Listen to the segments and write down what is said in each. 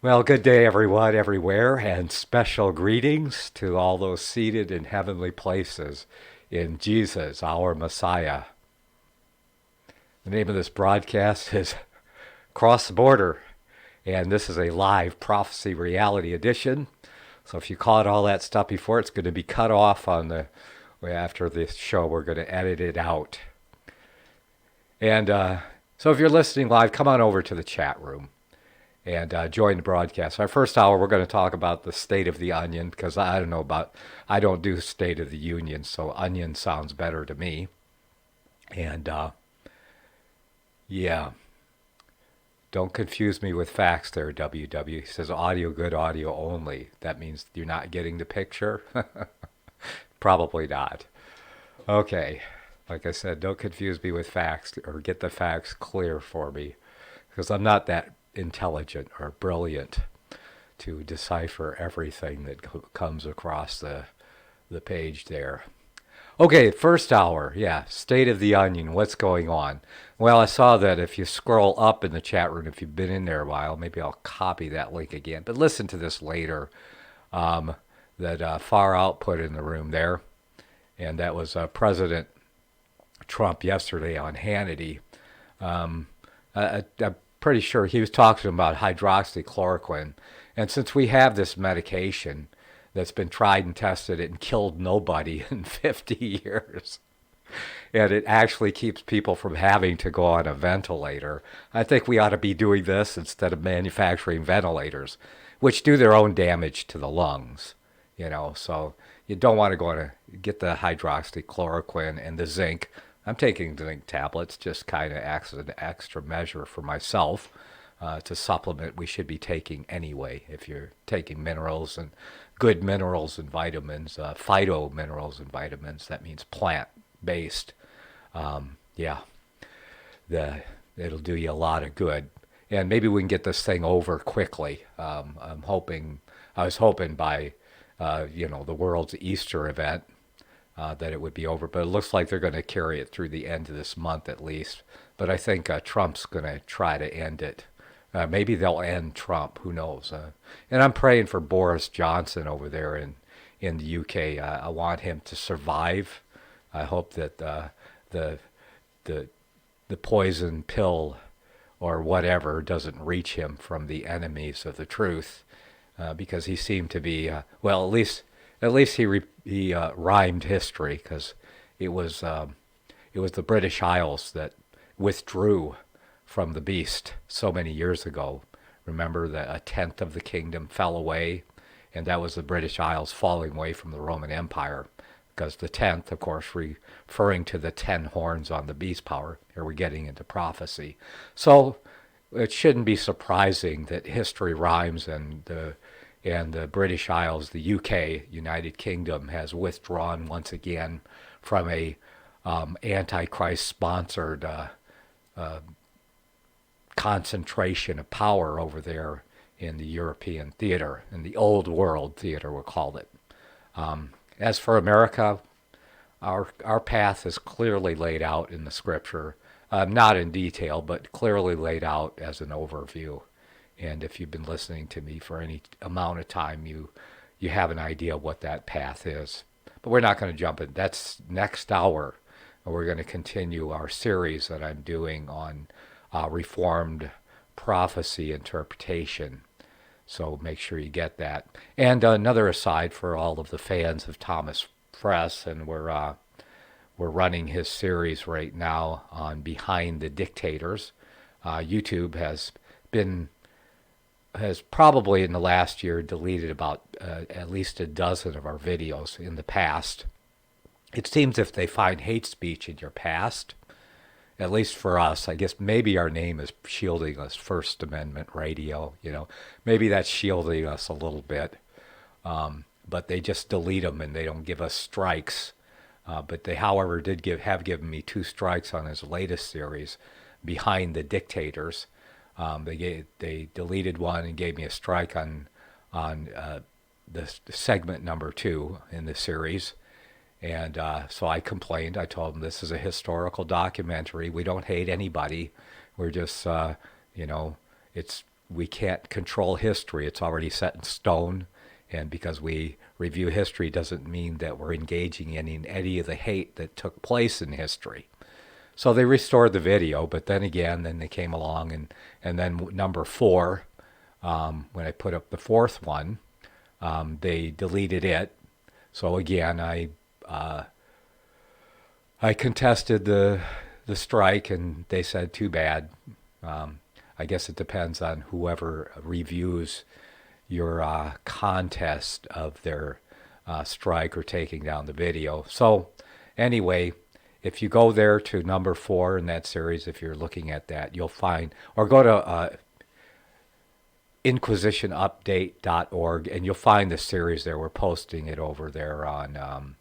Well, good day, everyone, everywhere, and special greetings to all those seated in heavenly places in Jesus, our Messiah. The name of this broadcast is Cross the Border, and this is a live prophecy reality edition. So if you caught all that stuff before, it's going to be cut off on the after this show. We're going to edit it out. And so if you're listening live, come on over to the chat room and join the broadcast. Our first hour, we're going to talk about the state of the onion because I don't do State of the Union, so onion sounds better to me. And yeah, don't confuse me with facts there, WW. He says audio good, audio only. That means you're not getting the picture? Probably not. Okay, like I said, don't confuse me with facts or get the facts clear for me because I'm not that intelligent or brilliant to decipher everything that comes across the page there. Okay, first hour, yeah, State of the Onion, what's going on? Well, I saw that if you scroll up in the chat room, if you've been in there a while, maybe I'll copy that link again. But listen to this later that Far Out put in the room there. And that was President Trump yesterday on Hannity. I'm pretty sure he was talking about hydroxychloroquine. And since we have this medication that's been tried and tested and killed nobody in 50 years, and it actually keeps people from having to go on a ventilator, I think we ought to be doing this instead of manufacturing ventilators, which do their own damage to the lungs. So you don't want to go on to get the hydroxychloroquine and the zinc. I'm taking zinc tablets, just kind of acts as an extra measure for myself to supplement we should be taking anyway. If you're taking minerals and good minerals and vitamins, phyto minerals and vitamins, that means plant-based. Yeah, it'll do you a lot of good. And maybe we can get this thing over quickly. I was hoping by, the world's Easter event, that it would be over, but it looks like they're going to carry it through the end of this month at least. But I think Trump's going to try to end it. Maybe they'll end Trump. Who knows? And I'm praying for Boris Johnson over there in the UK. I want him to survive. I hope that the poison pill or whatever doesn't reach him from the enemies of the truth, because he seemed to be well. At least he rhymed history because it was the British Isles that withdrew from the beast so many years ago. Remember that a tenth of the kingdom fell away, and that was the British Isles falling away from the Roman Empire. Because the tenth, of course, referring to the 10 horns on the beast power. Here we're getting into prophecy. So it shouldn't be surprising that history rhymes and the British Isles, the UK, United Kingdom, has withdrawn once again from a Antichrist-sponsored concentration of power over there in the European theater, in the old world theater, we'll call it. As for America, our path is clearly laid out in the scripture, not in detail, but clearly laid out as an overview. And if you've been listening to me for any amount of time, you have an idea what that path is. But we're not going to jump in. That's next hour. And we're going to continue our series that I'm doing on Reformed prophecy interpretation. So make sure you get that. And another aside for all of the fans of Thomas Press, and we're running his series right now on Behind the Dictators. YouTube has probably in the last year deleted about at least a dozen of our videos in the past. It seems if they find hate speech in your past, at least for us, I guess maybe our name is shielding us, First Amendment Radio, maybe that's shielding us a little bit. But they just delete them and they don't give us strikes. But they, however, have given me 2 strikes on his latest series, Behind the Dictators. They deleted one and gave me a strike on the segment number 2 in the series. And so I complained. I told them this is a historical documentary. We don't hate anybody. We're just, it's we can't control history. It's already set in stone. And because we review history doesn't mean that we're engaging in any of the hate that took place in history. So they restored the video, but then again, then they came along and then number 4, when I put up the 4th one, they deleted it. So again, I contested the strike, and they said too bad. I guess it depends on whoever reviews your contest of their strike or taking down the video. So anyway, if you go there to number 4 in that series, if you're looking at that, you'll find, or go to inquisitionupdate.org, and you'll find the series there. We're posting it over there on,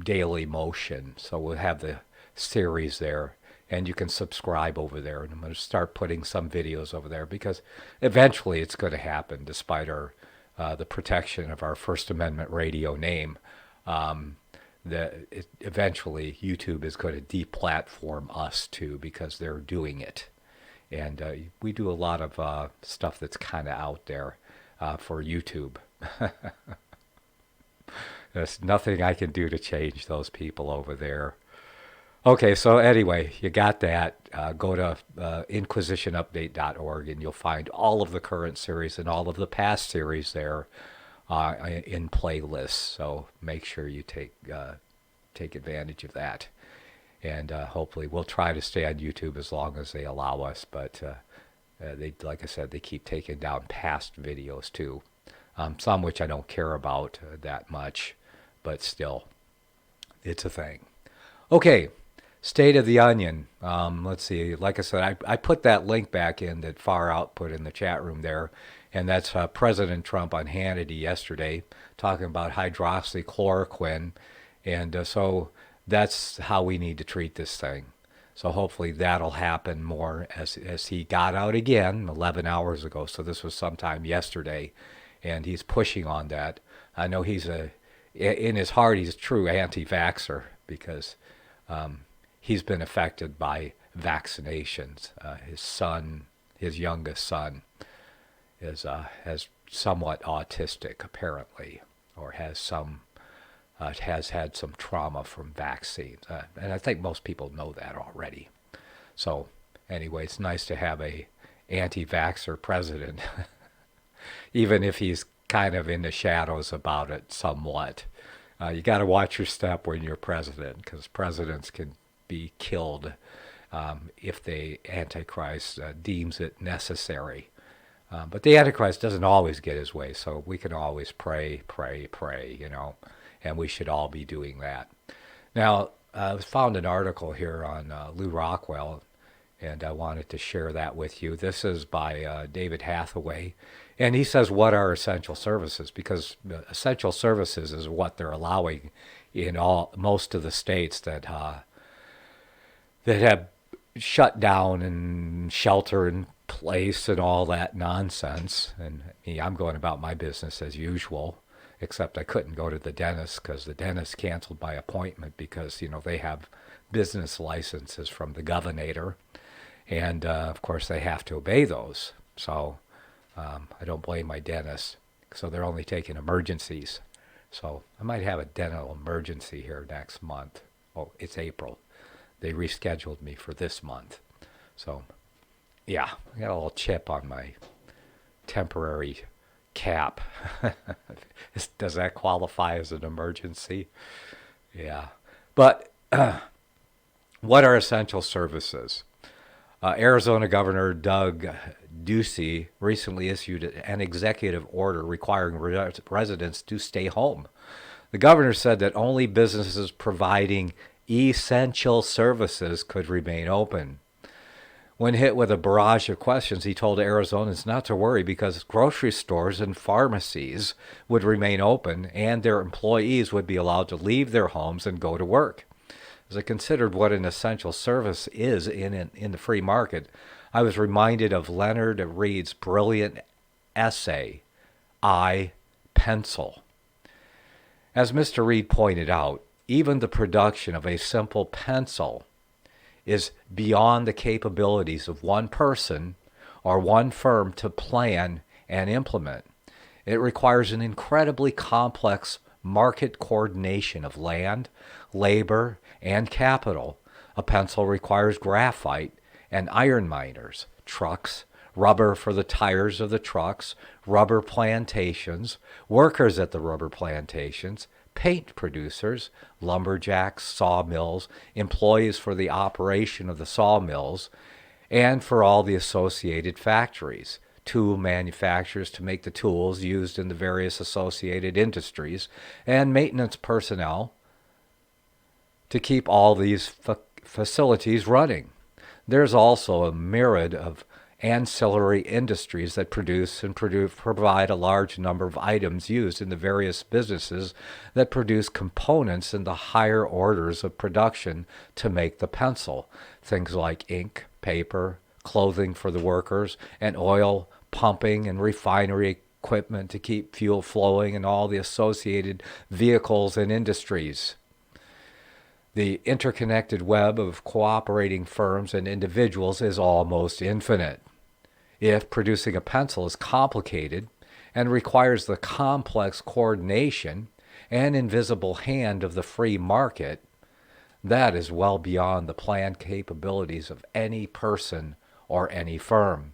Daily Motion. So we'll have the series there, and you can subscribe over there. And I'm going to start putting some videos over there because eventually it's going to happen, despite our the protection of our First Amendment radio name. Eventually YouTube is going to deplatform us too, because they're doing it. And we do a lot of stuff that's kind of out there for YouTube. There's nothing I can do to change those people over there. Okay, so anyway, you got that. Go to inquisitionupdate.org, and you'll find all of the current series and all of the past series there in playlists. So make sure you take advantage of that. And hopefully we'll try to stay on YouTube as long as they allow us. But they, like I said, they keep taking down past videos too. Some which I don't care about that much, but still, it's a thing. Okay, State of the Onion. Let's see. Like I said, I put that link back in that Far Out put in the chat room there. And that's President Trump on Hannity yesterday talking about hydroxychloroquine. And so that's how we need to treat this thing. So hopefully that'll happen more as he got out again 11 hours ago. So this was sometime yesterday, and he's pushing on that. I know he's in his heart, he's a true anti-vaxxer because he's been affected by vaccinations. His youngest son, has somewhat autistic apparently, or has had some trauma from vaccines. And I think most people know that already. So anyway, it's nice to have a anti-vaxxer president, even if he's kind of in the shadows about it somewhat. You got to watch your step when you're president, because presidents can be killed if the Antichrist deems it necessary. But the Antichrist doesn't always get his way, so we can always pray, and we should all be doing that. Now, I found an article here on Lou Rockwell, and I wanted to share that with you. This is by David Hathaway, and he says, what are essential services? Because essential services is what they're allowing in most of the states that have shut down and shelter in place and all that nonsense. And I'm going about my business as usual, except I couldn't go to the dentist because the dentist canceled my appointment because, they have business licenses from the governor. And, of course, they have to obey those. So I don't blame my dentist. So they're only taking emergencies. So I might have a dental emergency here next month. Oh, it's April. They rescheduled me for this month. So, yeah, I got a little chip on my temporary cap. Does that qualify as an emergency? Yeah. But what are essential services? Arizona Governor Doug Ducey recently issued an executive order requiring residents to stay home. The governor said that only businesses providing essential services could remain open. When hit with a barrage of questions, he told Arizonans not to worry because grocery stores and pharmacies would remain open and their employees would be allowed to leave their homes and go to work. As I considered what an essential service is in the free market, I was reminded of Leonard Read's brilliant essay, I, Pencil. As Mr. Read pointed out, even the production of a simple pencil is beyond the capabilities of one person or one firm to plan and implement. It requires an incredibly complex market coordination of land, labor, and capital. A pencil requires graphite and iron miners, trucks, rubber for the tires of the trucks, rubber plantations, workers at the rubber plantations, paint producers, lumberjacks, sawmills, employees for the operation of the sawmills, and for all the associated factories, tool manufacturers to make the tools used in the various associated industries, and maintenance personnel to keep all these facilities running. There's also a myriad of ancillary industries that provide a large number of items used in the various businesses that produce components in the higher orders of production to make the pencil. Things like ink, paper, clothing for the workers, and oil pumping and refinery equipment to keep fuel flowing and all the associated vehicles and industries. The interconnected web of cooperating firms and individuals is almost infinite. If producing a pencil is complicated and requires the complex coordination and invisible hand of the free market, that is well beyond the planned capabilities of any person or any firm.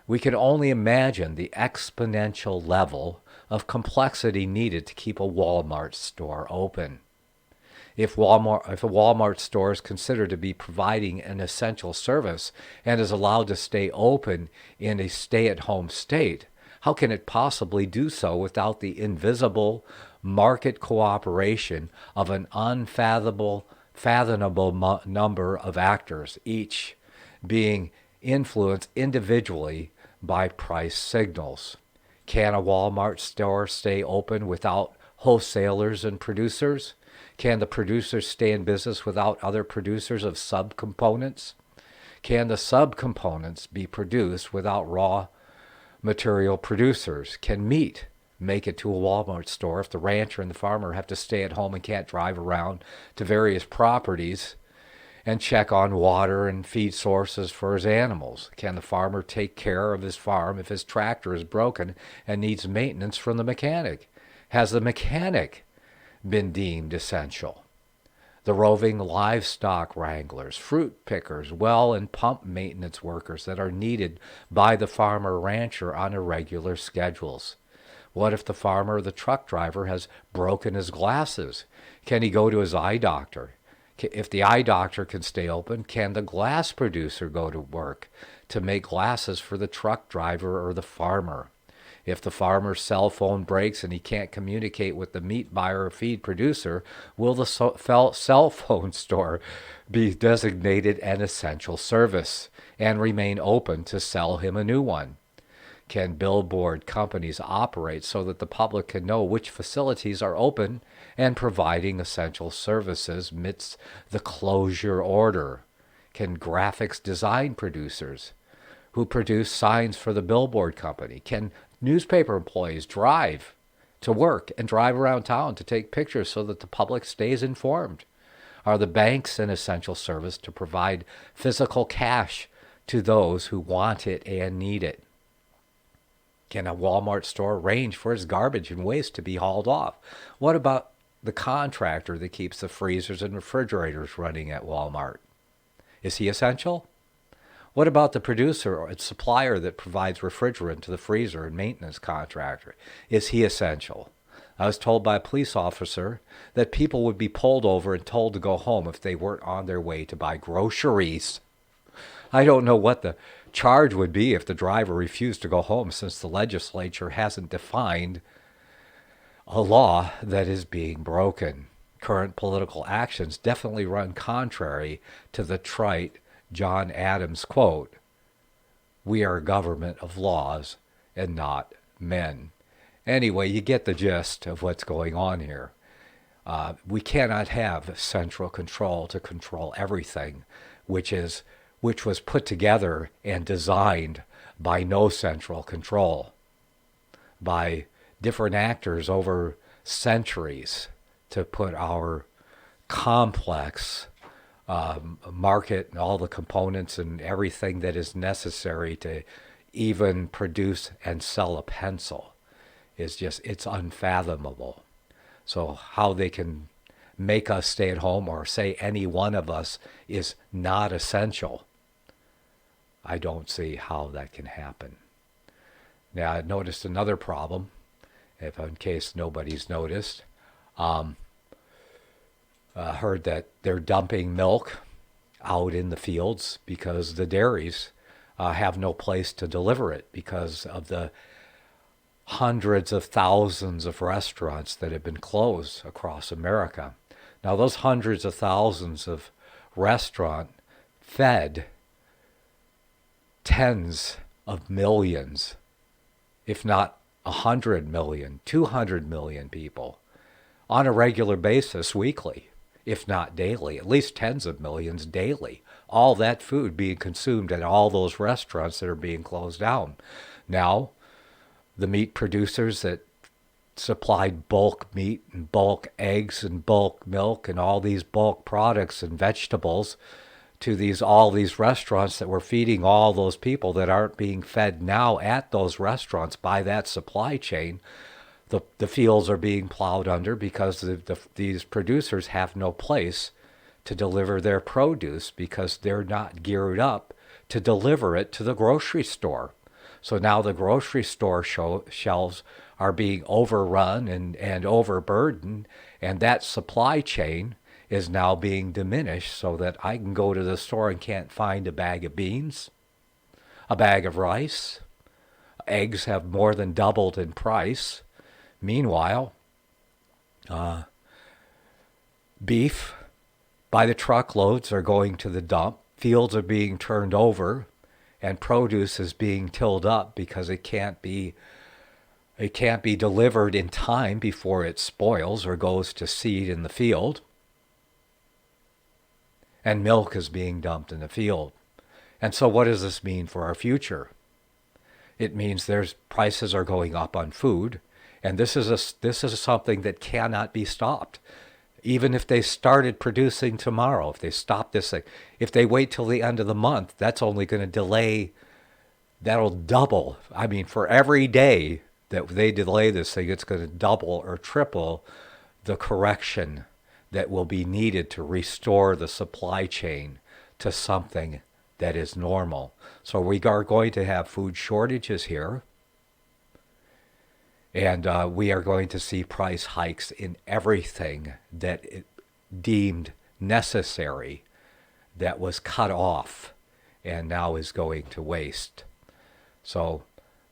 We can only imagine the exponential level of complexity needed to keep a Walmart store open. If a Walmart store is considered to be providing an essential service and is allowed to stay open in a stay-at-home state, how can it possibly do so without the invisible market cooperation of an unfathomable number of actors, each being influenced individually by price signals? Can a Walmart store stay open without wholesalers and producers? Can the producers stay in business without other producers of subcomponents? Can the subcomponents be produced without raw material producers? Can meat make it to a Walmart store if the rancher and the farmer have to stay at home and can't drive around to various properties and check on water and feed sources for his animals? Can the farmer take care of his farm if his tractor is broken and needs maintenance from the mechanic? Has the mechanic been deemed essential? The roving livestock wranglers, fruit pickers, well and pump maintenance workers that are needed by the farmer rancher on irregular schedules. What if the farmer or the truck driver has broken his glasses? Can he go to his eye doctor? If the eye doctor can stay open, can the glass producer go to work to make glasses for the truck driver or the farmer? If the farmer's cell phone breaks and he can't communicate with the meat buyer or feed producer, will the cell phone store be designated an essential service and remain open to sell him a new one? Can billboard companies operate so that the public can know which facilities are open and providing essential services amidst the closure order? Can graphics design producers who produce signs for the billboard company, can newspaper employees drive to work and drive around town to take pictures so that the public stays informed? Are the banks an essential service to provide physical cash to those who want it and need it? Can a Walmart store arrange for its garbage and waste to be hauled off? What about the contractor that keeps the freezers and refrigerators running at Walmart? Is he essential? What about the producer or supplier that provides refrigerant to the freezer and maintenance contractor? Is he essential? I was told by a police officer that people would be pulled over and told to go home if they weren't on their way to buy groceries. I don't know what the charge would be if the driver refused to go home, since the legislature hasn't defined a law that is being broken. Current political actions definitely run contrary to the trite John Adams quote, "We are a government of laws and not men." Anyway, you get the gist of what's going on here. We cannot have central control to control everything, which was put together and designed by no central control, by different actors over centuries to put our complex market and all the components and everything that is necessary to even produce and sell a pencil is just, it's unfathomable. So how they can make us stay at home or say any one of us is not essential, I don't see how that can happen. Now, I noticed another problem, if in case nobody's noticed. Heard that they're dumping milk out in the fields because the dairies have no place to deliver it because of the hundreds of thousands of restaurants that have been closed across America. Now, those hundreds of thousands of restaurants fed tens of millions, if not 100 million, 200 million people on a regular basis weekly, if not daily, at least tens of millions daily. All that food being consumed at all those restaurants that are being closed down. Now, the meat producers that supplied bulk meat and bulk eggs and bulk milk and all these bulk products and vegetables to all these restaurants that were feeding all those people that aren't being fed now at those restaurants by that supply chain. The fields are being plowed under because these producers have no place to deliver their produce because they're not geared up to deliver it to the grocery store. So now the grocery store shelves are being overrun and overburdened, and that supply chain is now being diminished so that I can go to the store and can't find a bag of beans, a bag of rice. Eggs have more than doubled in price. Meanwhile, beef by the truckloads are going to the dump. Fields are being turned over, and produce is being tilled up because it can't be delivered in time before it spoils or goes to seed in the field. And milk is being dumped in the field. And so what does this mean for our future? It means prices are going up on food, and this is something that cannot be stopped. Even if they started producing tomorrow, if they stop this thing, if they wait till the end of the month, that's only going to delay, that'll double. I mean, for every day that they delay this thing, it's going to double or triple the correction that will be needed to restore the supply chain to something that is normal. So we are going to have food shortages here. And we are going to see price hikes in everything that it deemed necessary that was cut off and now is going to waste. So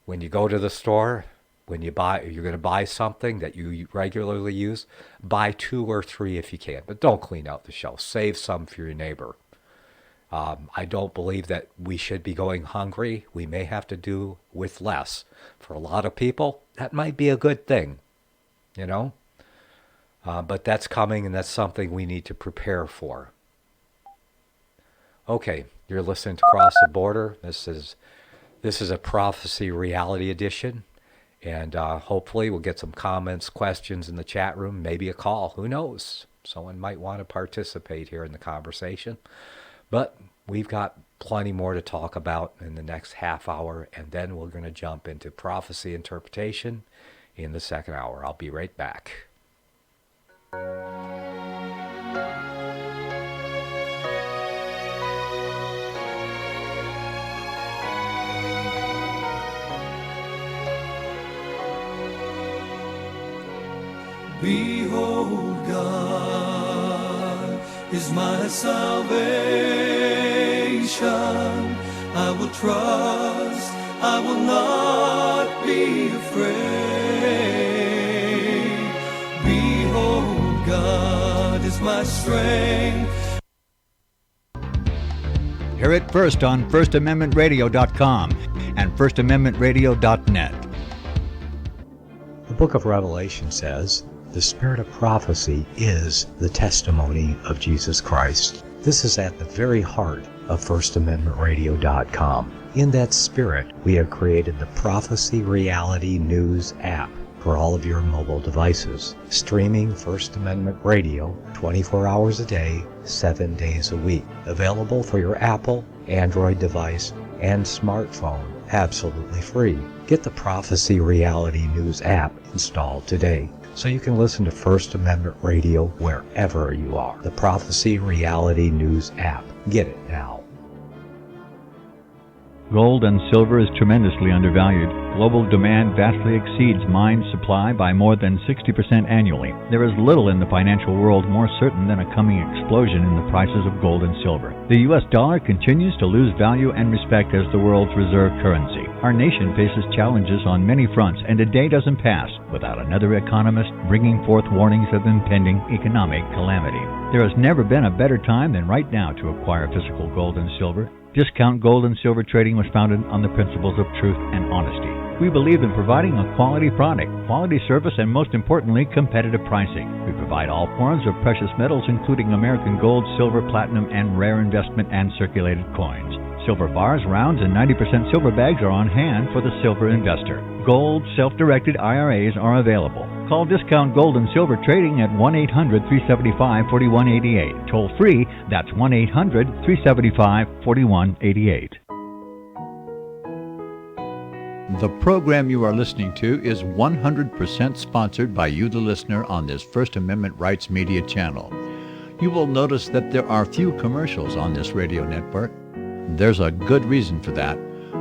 when you go to the store, when you're going to buy something that you regularly use, buy 2 or 3 if you can, but don't clean out the shelf. Save some for your neighbor. I don't believe that we should be going hungry. We may have to do with less. For a lot of people, that might be a good thing, you know? But that's coming, and that's something we need to prepare for. Okay, you're listening to Cross the Border. This is a Prophecy Reality Edition, and hopefully we'll get some comments, questions in the chat room, maybe a call. Who knows? Someone might want to participate here in the conversation. But we've got plenty more to talk about in the next half hour, and then we're going to jump into prophecy interpretation in the second hour. I'll be right back. Behold, God is my salvation. I will trust, I will not be afraid. Behold, God is my strength. Hear it first on FirstAmendmentRadio.com and FirstAmendmentRadio.net. The book of Revelation says, the spirit of prophecy is the testimony of Jesus Christ. This is at the very heart of FirstAmendmentRadio.com. In that spirit, we have created the Prophecy Reality News app. for all of your mobile devices. Streaming First Amendment Radio 24 hours a day, 7 days a week. Available for your Apple, Android device, and smartphone absolutely free. Get the Prophecy Reality News app installed today so you can listen to First Amendment Radio wherever you are. The Prophecy Reality News app. Get it now. Gold and silver is tremendously undervalued. Global demand vastly exceeds mine supply by more than 60% annually. There is little in the financial world more certain than a coming explosion in the prices of gold and silver. The U.S. dollar continues to lose value and respect as the world's reserve currency. Our nation faces challenges on many fronts, and a day doesn't pass without another economist bringing forth warnings of impending economic calamity. There has never been a better time than right now to acquire physical gold and silver. Discount Gold and Silver Trading was founded on the principles of truth and honesty. We believe in providing a quality product, quality service, and most importantly, competitive pricing. We provide all forms of precious metals, including American gold, silver, platinum, and rare investment and circulated coins. Silver bars, rounds, and 90% silver bags are on hand for the silver investor. Gold self-directed IRAs are available. Call Discount Gold and Silver Trading at 1-800-375-4188. Toll free, that's 1-800-375-4188. The program you are listening to is 100% sponsored by you, the listener, on this First Amendment Rights Media channel. You will notice that there are few commercials on this radio network. There's a good reason for that.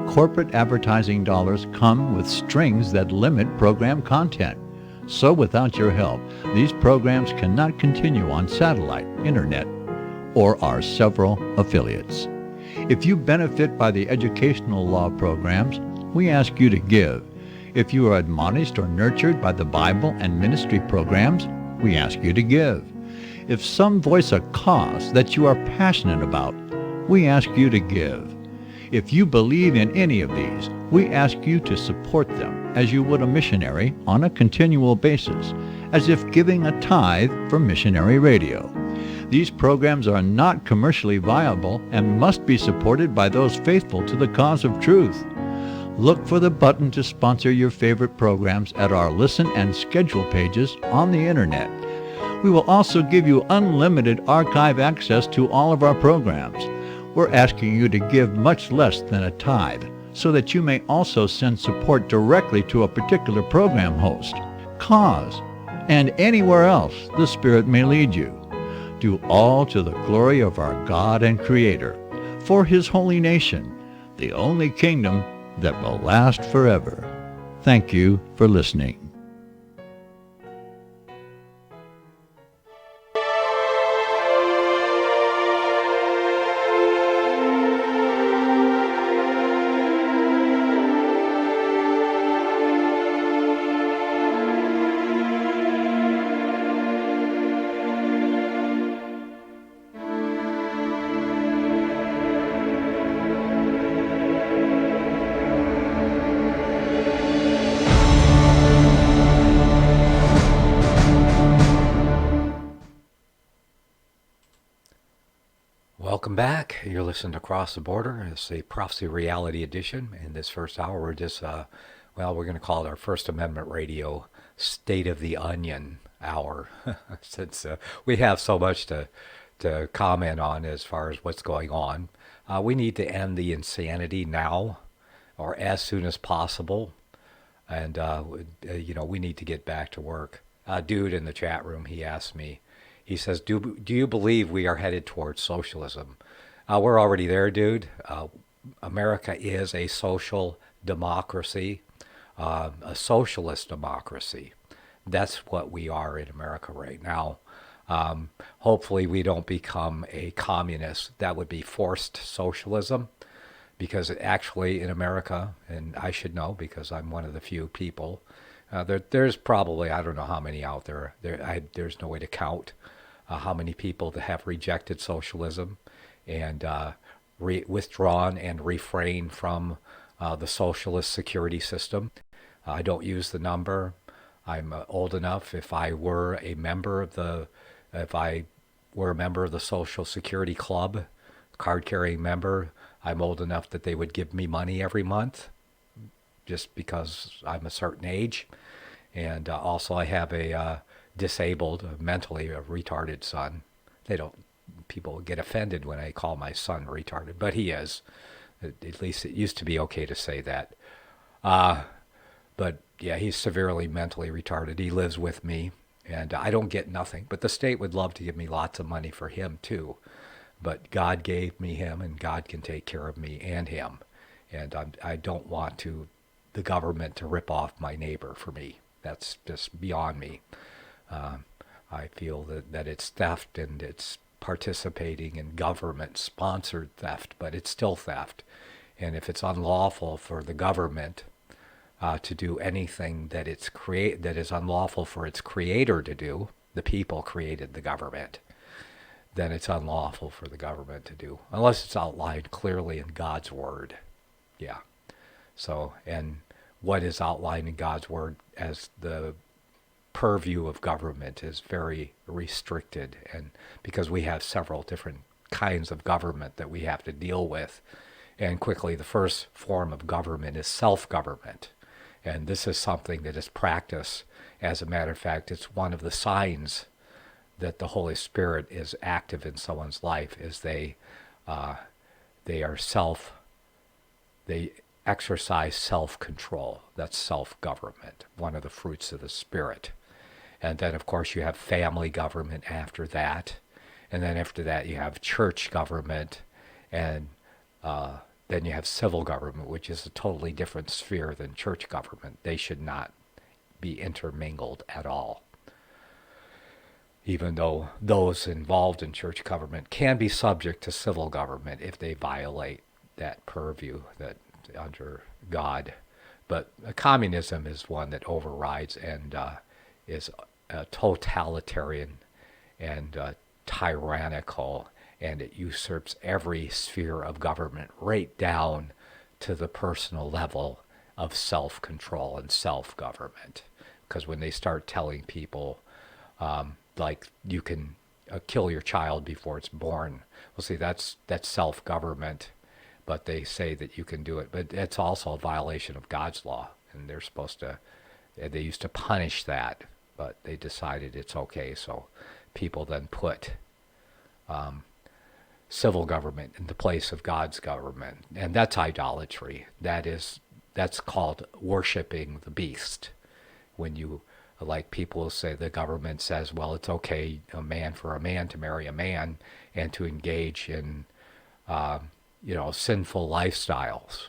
Corporate advertising dollars come with strings that limit program content. So without your help, these programs cannot continue on satellite, internet, or our several affiliates. If you benefit by the educational law programs, we ask you to give. If you are admonished or nurtured by the Bible and ministry programs, we ask you to give. If some voice a cause that you are passionate about, we ask you to give. If you believe in any of these, we ask you to support them as you would a missionary on a continual basis, as if giving a tithe for missionary radio. These programs are not commercially viable and must be supported by those faithful to the cause of truth. Look for the button to sponsor your favorite programs at our listen and schedule pages on the internet. We will also give you unlimited archive access to all of our programs. We're asking you to give much less than a tithe, so that you may also send support directly to a particular program host, cause, and anywhere else the Spirit may lead you. Do all to the glory of our God and Creator, for His holy nation, the only kingdom that will last forever. Thank you for listening. Welcome back. You're listening to Cross the Border. It's a Prophecy Reality Edition. In this first hour, we're just, we're going to call it our First Amendment Radio State of the Onion hour. Since we have so much to comment on as far as what's going on. We need to end the insanity now or as soon as possible. And, we need to get back to work. Dude in the chat room, he asked me, he says, do you believe we are headed towards socialism? We're already there, dude. America is a social democracy, a socialist democracy. That's what we are in America right now. Hopefully we don't become a communist. That would be forced socialism, because actually in America, and I should know because I'm one of the few people, there's probably, I don't know how many out there. There's no way to count how many people that have rejected socialism and withdrawn and refrained from the socialist security system. I don't use the number. I'm old enough. If I were a member of the Social Security Club, card-carrying member, I'm old enough that they would give me money every month, just because I'm a certain age. And also I have a disabled, mentally retarded son. People get offended when I call my son retarded, but he is. At least it used to be okay to say that. But yeah, he's severely mentally retarded. He lives with me, and I don't get nothing. But the state would love to give me lots of money for him too. But God gave me him, and God can take care of me and him. And I don't want the government to rip off my neighbor for me. That's just beyond me. I feel that it's theft, and it's participating in government-sponsored theft, but it's still theft. And if it's unlawful for the government to do anything that is unlawful for its creator to do, the people created the government, then it's unlawful for the government to do, unless it's outlined clearly in God's word. Yeah. So, and what is outlined in God's word as the purview of government is very restricted, and because we have several different kinds of government that we have to deal with. And quickly, the first form of government is self-government. And this is something that is practiced. As a matter of fact, it's one of the signs that the Holy Spirit is active in someone's life, is they exercise self-control. That's self-government, one of the fruits of the Spirit. And then, of course, you have family government after that. And then after that, you have church government. And then you have civil government, which is a totally different sphere than church government. They should not be intermingled at all. Even though those involved in church government can be subject to civil government if they violate that purview that under God. But communism is one that overrides and is totalitarian and tyrannical, and it usurps every sphere of government right down to the personal level of self-control and self-government. Because when they start telling people, like, you can kill your child before it's born, well, see, that's self-government, but they say that you can do it. But it's also a violation of God's law, and they used to punish that, but they decided it's okay, so people then put civil government in the place of God's government, and that's idolatry. That's called worshiping the beast. When you, like, people say, the government says, well, it's okay for a man to marry a man and to engage in sinful lifestyles.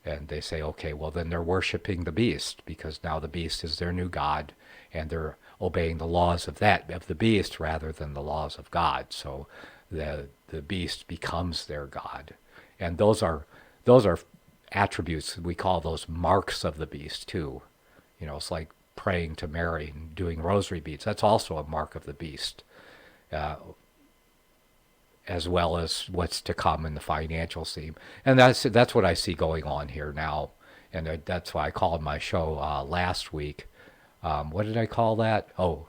And they say, okay, well, then they're worshiping the beast, because now the beast is their new god, and they're obeying the laws of the beast rather than the laws of God. So the beast becomes their god. And those are attributes, we call those marks of the beast too. It's like praying to Mary and doing rosary beads. That's also a mark of the beast, as well as what's to come in the financial scene. And that's what I see going on here now. And that's why I called my show last week, what did I call that? Oh,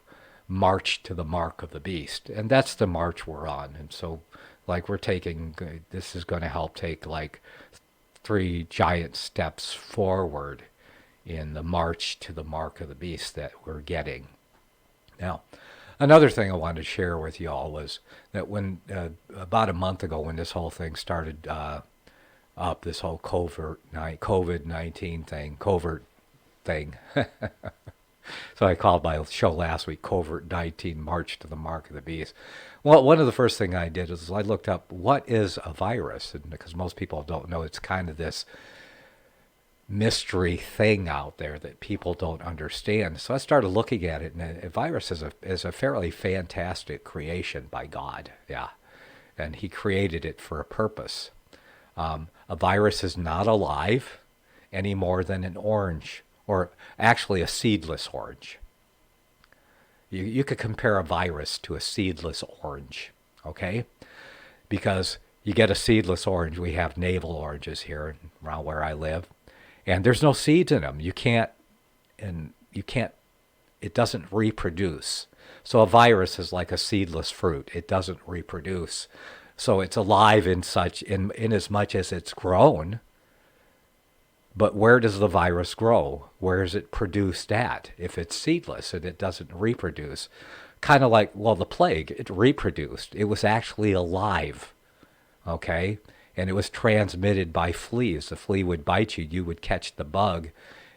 March to the Mark of the Beast. And that's the march we're on. And so, like, this is going to help take, like, 3 giant steps forward in the march to the Mark of the Beast that we're getting. Now, another thing I wanted to share with you all was that when, about a month ago, when this whole thing started up, this whole COVID-19 thing, Covert thing, so I called my show last week, Covert-19 March to the Mark of the Beast. Well, one of the first things I did is I looked up, what is a virus? And because most people don't know, it's kind of this mystery thing out there that people don't understand. So I started looking at it, and a virus is a fairly fantastic creation by God. Yeah. And he created it for a purpose. A virus is not alive any more than an orange, or actually a seedless orange. You could compare a virus to a seedless orange, okay? Because you get a seedless orange. We have navel oranges here around where I live, and there's no seeds in them. It doesn't reproduce. So a virus is like a seedless fruit. It doesn't reproduce. So it's alive in as much as it's grown, But where does the virus grow? Where is it produced at? If it's seedless and it doesn't reproduce, kind of like, well, the plague, it reproduced. It was actually alive, okay? And it was transmitted by fleas. The flea would bite you. You would catch the bug.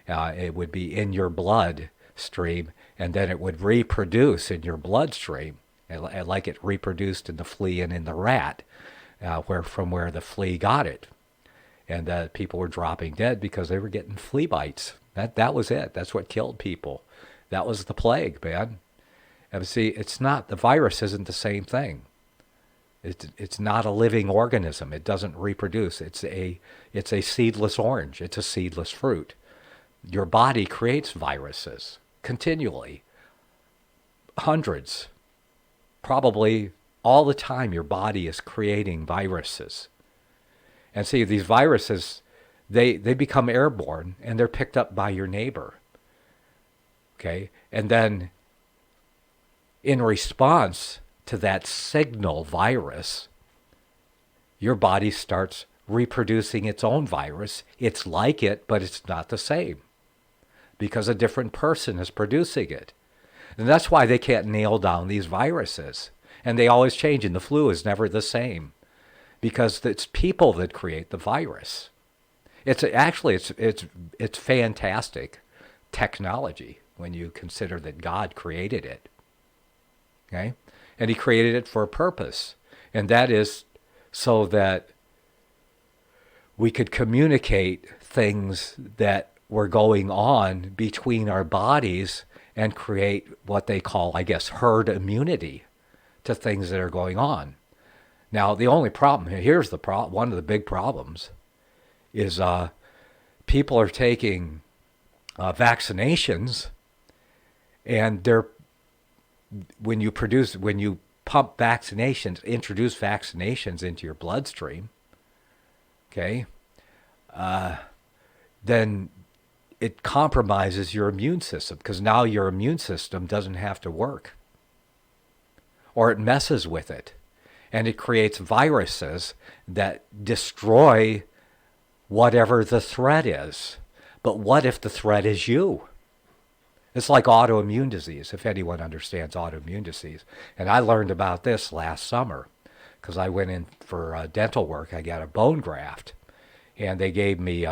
It would be in your blood stream, and then it would reproduce in your bloodstream, like it reproduced in the flea and in the rat, from where the flea got it. And people were dropping dead because they were getting flea bites. That was it. That's what killed people. That was the plague, man. And see, it's not, the virus isn't the same thing. It's not a living organism. It doesn't reproduce. It's a seedless orange. It's a seedless fruit. Your body creates viruses continually. Hundreds. Probably all the time your body is creating viruses. And see, these viruses, they become airborne and they're picked up by your neighbor. Okay? And then in response to that signal virus, your body starts reproducing its own virus. It's like it, but it's not the same because a different person is producing it. And that's why they can't nail down these viruses. And they always change, and the flu is never the same because it's people that create the virus. It's fantastic technology when you consider that God created it. Okay? And he created it for a purpose. And that is so that we could communicate things that were going on between our bodies and create what they call, I guess, herd immunity to things that are going on. Now, the only problem, here's the problem, one of the big problems, is people are taking vaccinations, and when you pump vaccinations, introduce vaccinations into your bloodstream, okay, then it compromises your immune system because now your immune system doesn't have to work, or it messes with it, and it creates viruses that destroy whatever the threat is. But what if the threat is you? It's like autoimmune disease, if anyone understands autoimmune disease. And I learned about this last summer because I went in for dental work. I got a bone graft, and they gave me,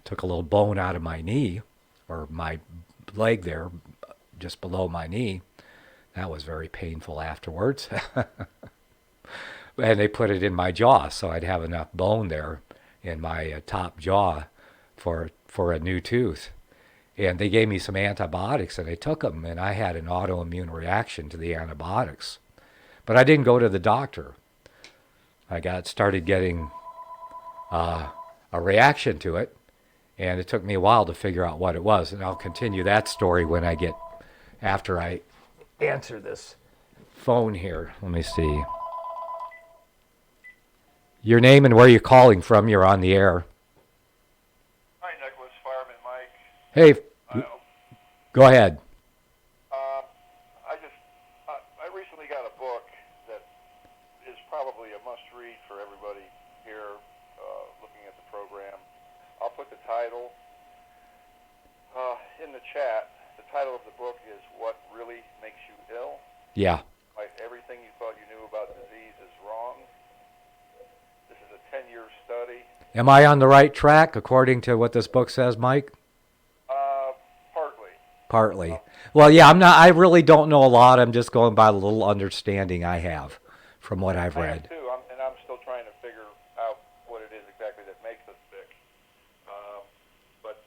took a little bone out of my knee, or my leg there, just below my knee. That was very painful afterwards. And they put it in my jaw, so I'd have enough bone there in my top jaw for a new tooth. And they gave me some antibiotics, and I took them, and I had an autoimmune reaction to the antibiotics. But I didn't go to the doctor. I started getting a reaction to it, and it took me a while to figure out what it was. And I'll continue that story after I answer this phone here. Let me see. Your name and where you're calling from. You're on the air. Hi, Nicholas. Fireman Mike. Hey, go ahead. I recently got a book that is probably a must-read for everybody here looking at the program. I'll put the title in the chat. The title of the book is What Really Makes You Ill? Yeah. Like everything you thought you knew about disease is wrong. This is a 10-year study. Am I on the right track according to what this book says, Mike? Partly. Well, yeah, I really don't know a lot. I'm just going by the little understanding I have from what I've read. I am too, and I'm still trying to figure out what it is exactly that makes us sick. But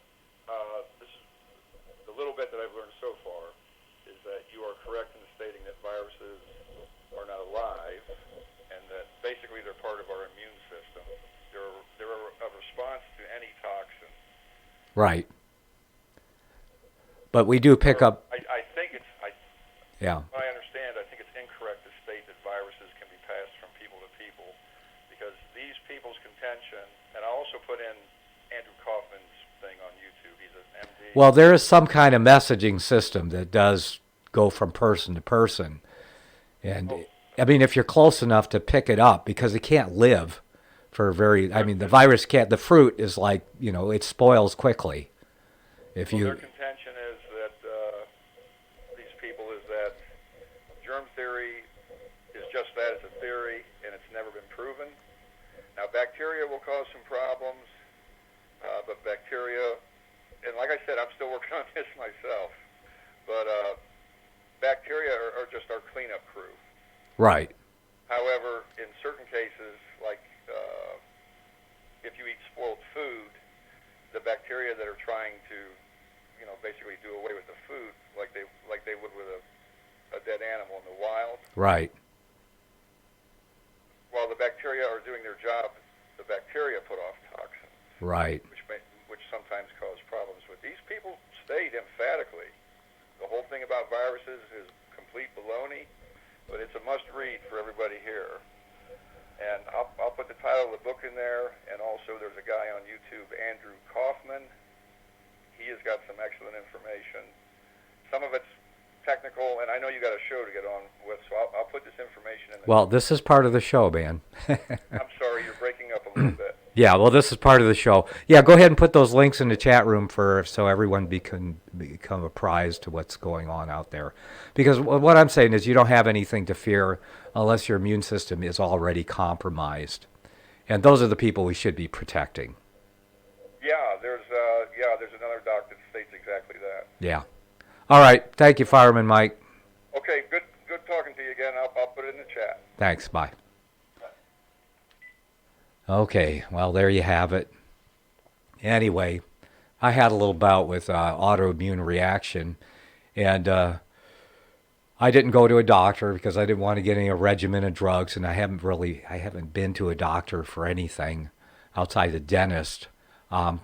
the little bit that I've learned so far is that you are correct in stating that viruses are not alive, and that basically they're part of our immune system. They're a response to any toxin. Right. But we do pick up. I think yeah. I understand. I think it's incorrect to state that viruses can be passed from people to people, because these people's contention, and I also put in Andrew Kaufman's thing on YouTube. He's an MD. Well, there is some kind of messaging system that does go from person to person, and I mean, if you're close enough to pick it up, because it can't live I mean, the virus can't, the fruit is like, it spoils quickly. If Well, you, their contention is that these people is that germ theory is just that, it's a theory, and it's never been proven. Now, bacteria will cause some problems, but bacteria, and like I said, I'm still working on this myself, but bacteria are just our cleanup crew. right, However, in certain cases, like if you eat spoiled food, the bacteria that are trying to, basically do away with the food, like they would with a dead animal in the wild, right, while the bacteria are doing their job, the bacteria put off toxins, right. which sometimes cause problems. But these people state emphatically, the whole thing about viruses is complete baloney, but it's a must-read for everybody here. And I'll put the title of the book in there, and also there's a guy on YouTube, Andrew Kaufman. He has got some excellent information. Some of it's technical, and I know you got a show to get on with, so I'll put this information in the... Well, this is part of the show, man. I'm sorry, you're breaking up a little bit. Yeah, well, this is part of the show. Yeah, go ahead and put those links in the chat room so everyone can become apprised to what's going on out there. Because what I'm saying is you don't have anything to fear unless your immune system is already compromised. And those are the people we should be protecting. There's another doc that states exactly that. Yeah. All right. Thank you, Fireman Mike. Okay, good talking to you again. I'll put it in the chat. Thanks. Bye. Okay. Well, there you have it. Anyway, I had a little bout with autoimmune reaction, and I didn't go to a doctor because I didn't want to get any regimen of drugs, and I haven't been to a doctor for anything outside the dentist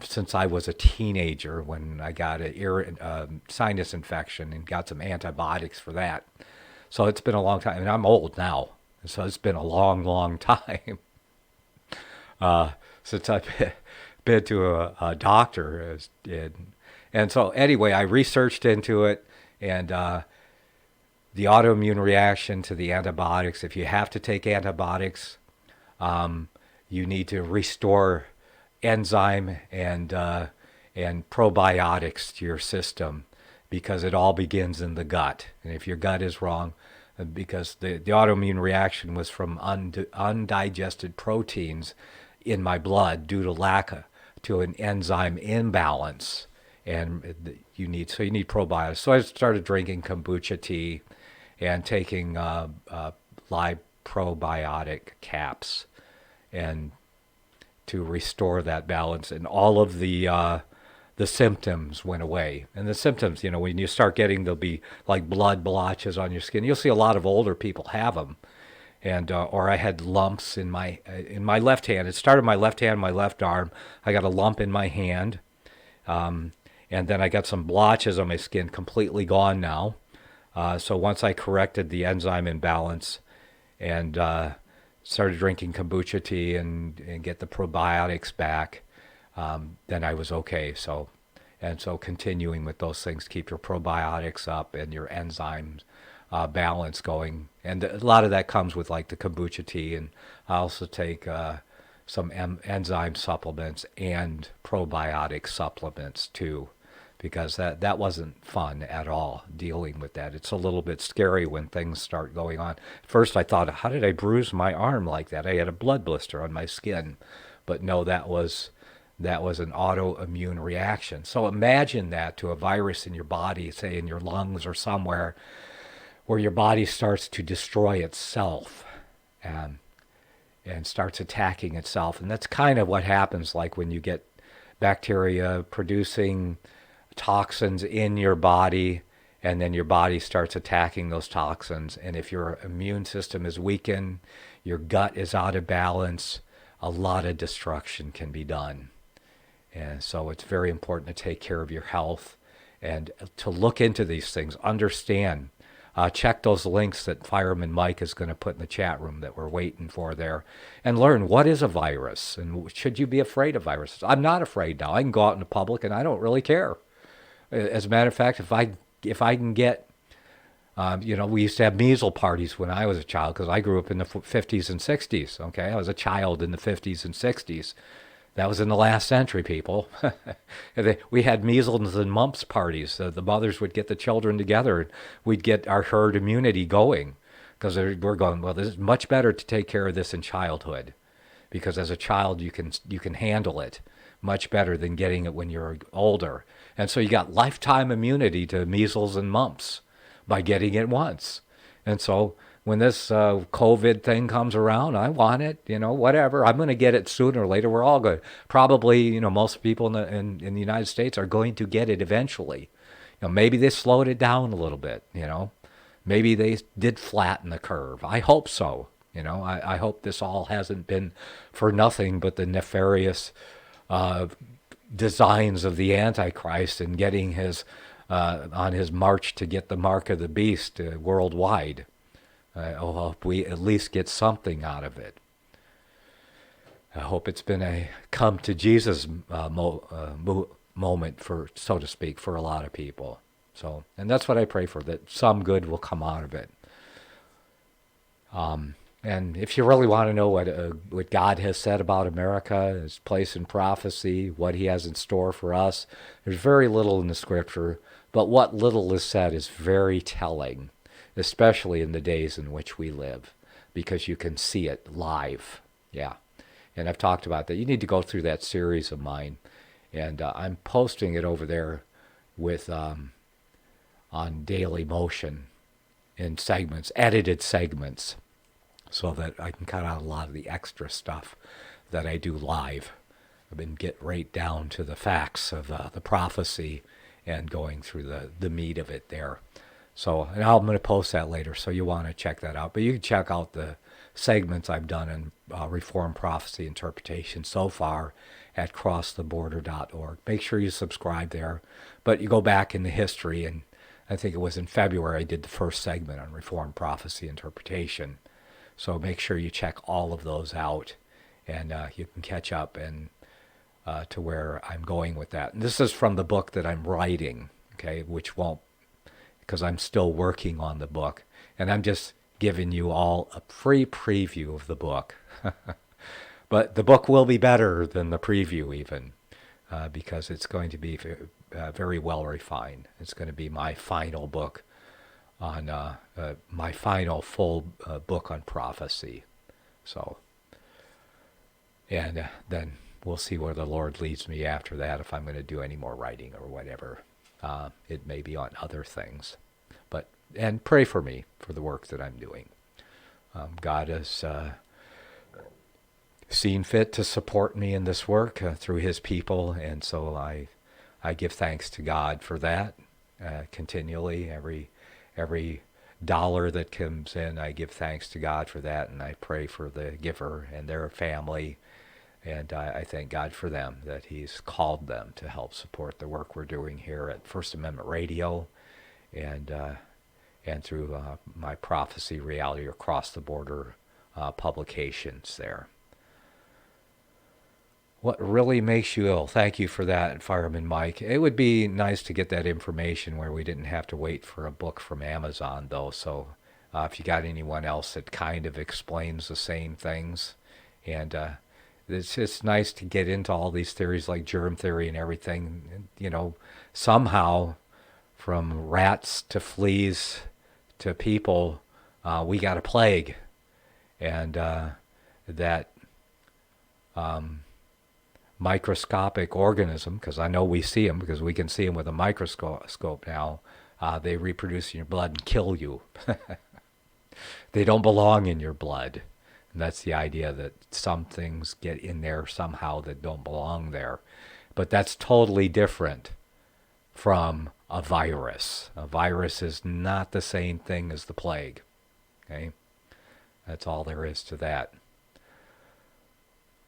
since I was a teenager when I got a sinus infection and got some antibiotics for that. So it's been a long time, and I'm old now, so it's been a long, long time since I've been to a doctor. And so anyway, I researched into it, and the autoimmune reaction to the antibiotics, if you have to take antibiotics, you need to restore enzyme and probiotics to your system, because it all begins in the gut. And if your gut is wrong, because the autoimmune reaction was from undigested proteins in my blood due to an enzyme imbalance, and you need probiotics. So I started drinking kombucha tea and taking live probiotic caps, and to restore that balance, and all of the symptoms went away. And the symptoms, when you start getting, there'll be like blood blotches on your skin. You'll see a lot of older people have them, and or I had lumps in my left hand. It started my left hand, my left arm. I got a lump in my hand, and then I got some blotches on my skin, completely gone now. So once I corrected the enzyme imbalance and started drinking kombucha tea and get the probiotics back, then I was okay. So continuing with those things, keep your probiotics up and your enzymes balance going. And a lot of that comes with like the kombucha tea. And I also take some enzyme supplements and probiotic supplements too, because that wasn't fun at all, dealing with that. It's a little bit scary when things start going on. First I thought, how did I bruise my arm like that? I had a blood blister on my skin. But no, that was an autoimmune reaction. So imagine that to a virus in your body, say in your lungs or somewhere, where your body starts to destroy itself and starts attacking itself. And that's kind of what happens, like when you get bacteria producing toxins in your body, and then your body starts attacking those toxins. And if your immune system is weakened, your gut is out of balance, a lot of destruction can be done. And so it's very important to take care of your health and to look into these things, understand. Check those links that Fireman Mike is going to put in the chat room that we're waiting for there, and learn what is a virus and should you be afraid of viruses. I'm not afraid now. I can go out in the public and I don't really care. As a matter of fact, if I can get We used to have measles parties when I was a child because I grew up in the 50s and 60s. Okay, I was a child in the 50s and 60s. That was in the last century, people. We had measles and mumps parties. The mothers would get the children together, and we'd get our herd immunity going because we're going, well, this is much better to take care of this in childhood because as a child you can handle it much better than getting it when you're older. And so you got lifetime immunity to measles and mumps by getting it once. And so when this COVID thing comes around, I want it, whatever. I'm going to get it sooner or later. We're all good. Probably, most people in the United States are going to get it eventually. Maybe they slowed it down a little bit, Maybe they did flatten the curve. I hope so. I hope this all hasn't been for nothing but the nefarious designs of the Antichrist and getting his on his march to get the mark of the beast worldwide. I hope we at least get something out of it. I hope it's been a come to Jesus moment, for so to speak, for a lot of people. So, and that's what I pray for, that some good will come out of it. And if you really want to know what God has said about America, His place in prophecy, what He has in store for us, there's very little in the Scripture, but what little is said is very telling, especially in the days in which we live, because you can see it live. Yeah. And I've talked about that. You need to go through that series of mine, and I'm posting it over there with on Daily Motion in segments, edited segments, so that I can cut out a lot of the extra stuff that I do live. I've been get right down to the facts of the prophecy and going through the meat of it there. So, and I'm going to post that later, so you want to check that out. But you can check out the segments I've done in Reformed Prophecy Interpretation so far at crosstheborder.org. Make sure you subscribe there. But you go back in the history, and I think it was in February I did the first segment on Reformed Prophecy Interpretation. So make sure you check all of those out, and you can catch up and to where I'm going with that. And this is from the book that I'm writing, okay, which won't, because I'm still working on the book, and I'm just giving you all a free preview of the book. But the book will be better than the preview even, because it's going to be very well refined. It's going to be my final book on my final full book on prophecy. So, and then we'll see where the Lord leads me after that, if I'm going to do any more writing or whatever. It may be on other things. And pray for me for the work that I'm doing. God has seen fit to support me in this work through His people, and so I give thanks to God for that continually. Every dollar that comes in, I give thanks to God for that, and I pray for the giver and their family, and I thank God for them, that He's called them to help support the work we're doing here at First Amendment Radio, and through my Prophecy Reality Across the Border publications there. What really makes you ill? Thank you for that, Fireman Mike. It would be nice to get that information where we didn't have to wait for a book from Amazon, though. So if you got anyone else that kind of explains the same things, and it's just nice to get into all these theories like germ theory and everything. Somehow from rats to fleas to people, we got a plague, and that microscopic organism, because I know we see them, because we can see them with a microscope now, they reproduce in your blood and kill you. They don't belong in your blood. And that's the idea, that some things get in there somehow that don't belong there. But that's totally different from a virus. A virus is not the same thing as the plague. Okay? That's all there is to that.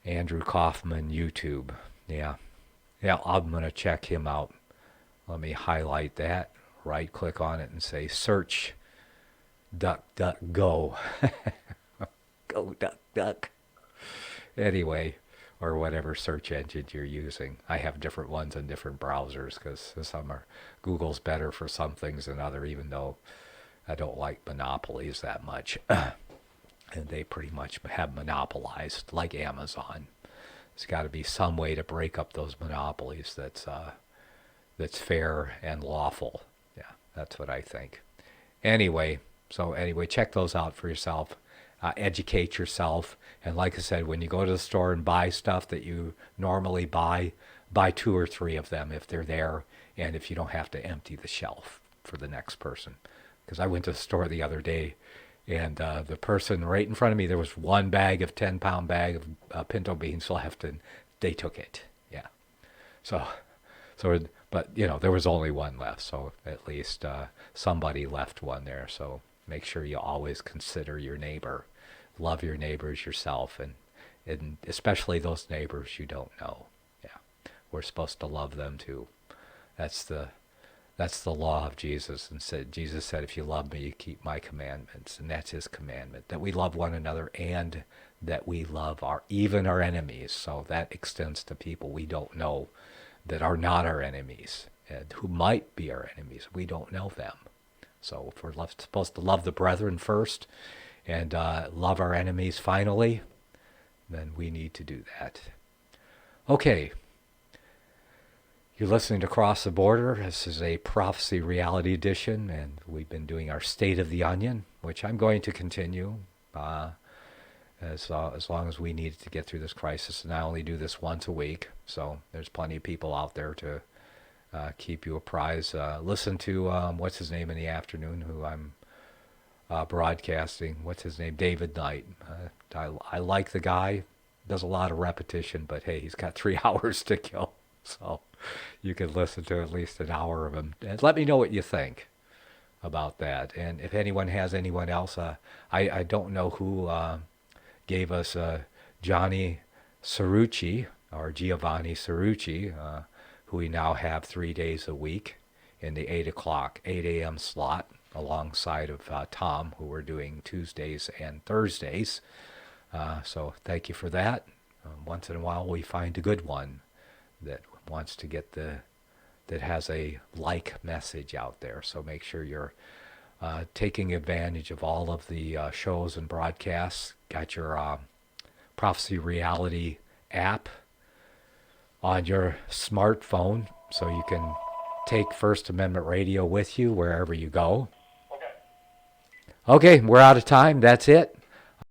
Andrew Kaufman, YouTube. Yeah, I'm going to check him out. Let me highlight that, right click on it and say search DuckDuckGo. Go duck. Anyway, or whatever search engine you're using. I have different ones in different browsers, because some are, Google's better for some things than other, even though I don't like monopolies that much. And they pretty much have monopolized, like Amazon. There's got to be some way to break up those monopolies that's fair and lawful. Yeah, that's what I think. Anyway, check those out for yourself. Educate yourself. And like I said, when you go to the store and buy stuff that you normally buy 2 or 3 of them if they're there, and if you don't have to empty the shelf for the next person. Because I went to the store the other day, and the person right in front of me, there was one bag of 10-pound bag of pinto beans left, and they took it. Yeah. So, but there was only one left, so at least somebody left one there. So make sure you always consider your neighbor, love your neighbors yourself, and especially those neighbors you don't know. Yeah, we're supposed to love them too. That's the law of Jesus. And Jesus said, if you love me, you keep my commandments. And that's his commandment, that we love one another and that we love even our enemies. So that extends to people we don't know that are not our enemies and who might be our enemies. We don't know them. So if we're supposed to love the brethren first and love our enemies finally, then we need to do that. Okay. You're listening to Cross the Border. This is a Prophecy Reality Edition, and we've been doing our State of the Onion, which I'm going to continue as long as we need to get through this crisis. And I only do this once a week, so there's plenty of people out there to keep you apprised. Listen to, what's his name in the afternoon, who I'm broadcasting. What's his name? David Knight. I like the guy. Does a lot of repetition, but hey, he's got 3 hours to kill. So you can listen to at least an hour of him. And let me know what you think about that. And if anyone has anyone else, I don't know who gave us Johnny Cerrucci, or Giovanni Cerrucci, who we now have 3 days a week in the 8 a.m. slot, alongside of Tom, who we're doing Tuesdays and Thursdays. So thank you for that. Once in a while we find a good one that wants to get that has a like message out there. So make sure you're taking advantage of all of the shows and broadcasts. Got your Prophecy Reality app on your smartphone, so you can take First Amendment Radio with you wherever you go. Okay, we're out of time. That's it.